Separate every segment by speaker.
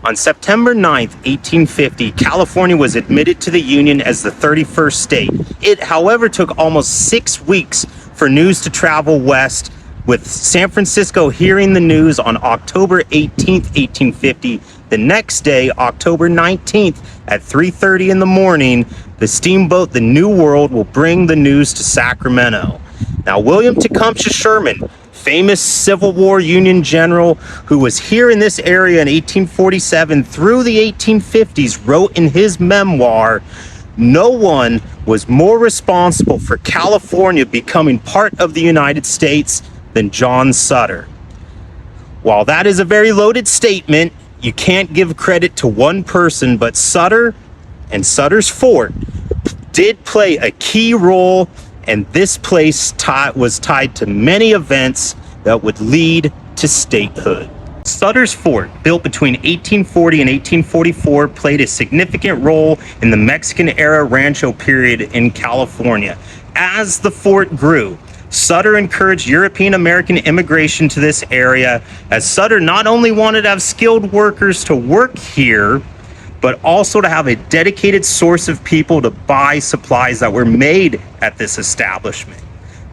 Speaker 1: On September 9th, 1850, California was admitted to the Union as the 31st state. It, however, took almost 6 weeks for news to travel west, with San Francisco hearing the news on October 18th, 1850. The next day, October 19th, at 3:30 in the morning, the steamboat The New World will bring the news to Sacramento. Now, William Tecumseh Sherman, famous Civil War Union general who was here in this area in 1847 through the 1850s, wrote in his memoir, "No one was more responsible for California becoming part of the United States than John Sutter." While that is a very loaded statement, you can't give credit to one person, but Sutter and Sutter's Fort did play a key role, and this place was tied to many events that would lead to statehood. Sutter's Fort, built between 1840 and 1844, played a significant role in the Mexican-era Rancho period in California. As the fort grew, Sutter encouraged European-American immigration to this area, as Sutter not only wanted to have skilled workers to work here, but also to have a dedicated source of people to buy supplies that were made at this establishment.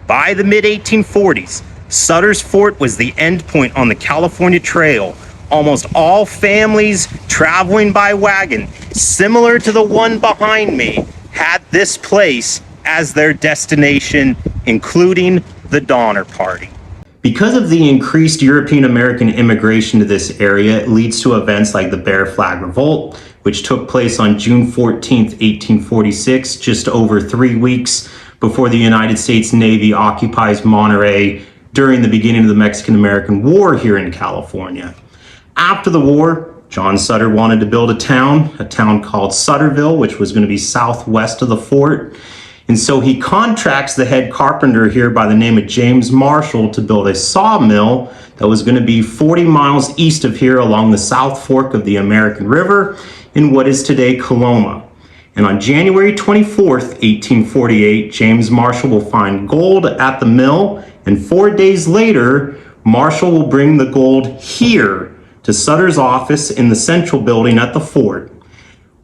Speaker 1: By the mid-1840s, Sutter's Fort was the endpoint on the California Trail. Almost all families traveling by wagon, similar to the one behind me, had this place as their destination, including the Donner Party. Because of the increased European-American immigration to this area, it leads to events like the Bear Flag Revolt, which took place on June 14th, 1846, just over 3 weeks before the United States Navy occupies Monterey during the beginning of the Mexican-American War here in California. After the war, John Sutter wanted to build a town called Sutterville, which was going to be southwest of the fort. And so he contracts the head carpenter here by the name of James Marshall to build a sawmill that was going to be 40 miles east of here along the South Fork of the American River in what is today Coloma. And on January 24th, 1848, James Marshall will find gold at the mill, and 4 days later, Marshall will bring the gold here to Sutter's office in the central building at the fort.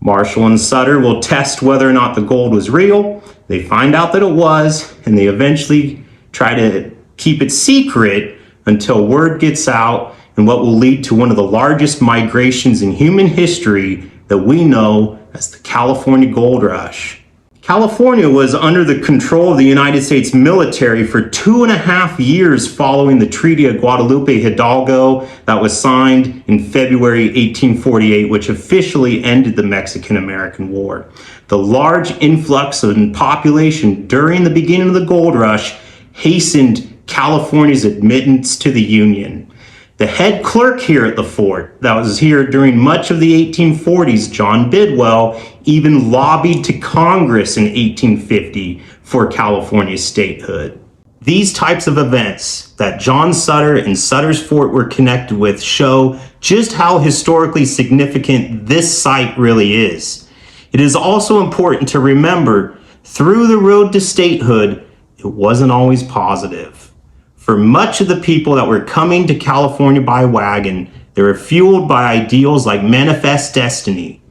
Speaker 1: Marshall and Sutter will test whether or not the gold was real. They find out that it was, and they eventually try to keep it secret until word gets out, and what will lead to one of the largest migrations in human history that we know as the California Gold Rush. California was under the control of the United States military for 2.5 years following the Treaty of Guadalupe-Hidalgo that was signed in February 1848, which officially ended the Mexican-American War. The large influx in population during the beginning of the gold rush hastened California's admittance to the Union. The head clerk here at the fort that was here during much of the 1840s, John Bidwell, even lobbied to Congress in 1850 for California's statehood. These types of events that John Sutter and Sutter's Fort were connected with show just how historically significant this site really is. It is also important to remember, through the road to statehood, it wasn't always positive. For much of the people that were coming to California by wagon, they were fueled by ideals like manifest destiny,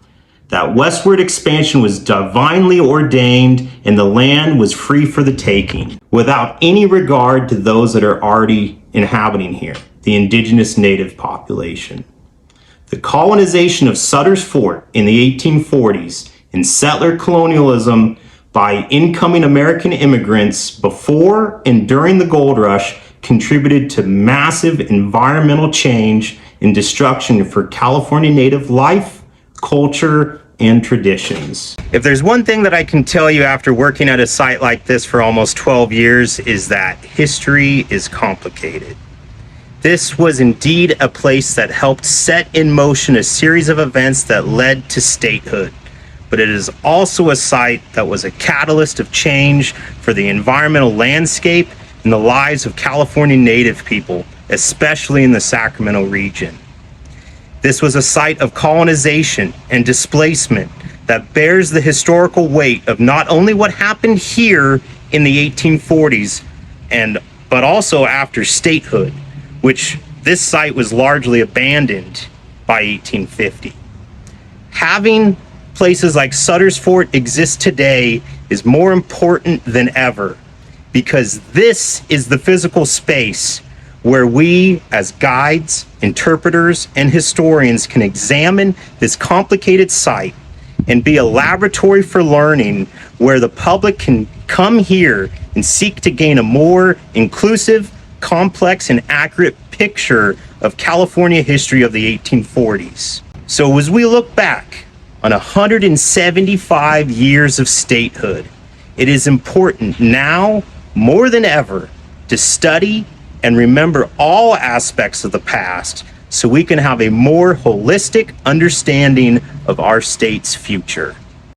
Speaker 1: that westward expansion was divinely ordained and the land was free for the taking, without any regard to those that are already inhabiting here, the indigenous native population. The colonization of Sutter's Fort in the 1840s and settler colonialism by incoming American immigrants before and during the gold rush contributed to massive environmental change and destruction for California native life, culture, and traditions. If there's one thing that I can tell you after working at a site like this for almost 12 years, is that history is complicated. This was indeed a place that helped set in motion a series of events that led to statehood. But it is also a site that was a catalyst of change for the environmental landscape and the lives of California native people, especially in the Sacramento region. This was a site of colonization and displacement that bears the historical weight of not only what happened here in the 1840s, but also after statehood, which this site was largely abandoned by 1850. Having places like Sutter's Fort exist today is more important than ever, because this is the physical space where we as guides, interpreters, and historians can examine this complicated site and be a laboratory for learning, where the public can come here and seek to gain a more inclusive, complex, and accurate picture of California history of the 1840s. So as we look back on 175 years of statehood, it is important now more than ever to study and remember all aspects of the past so we can have a more holistic understanding of our state's future.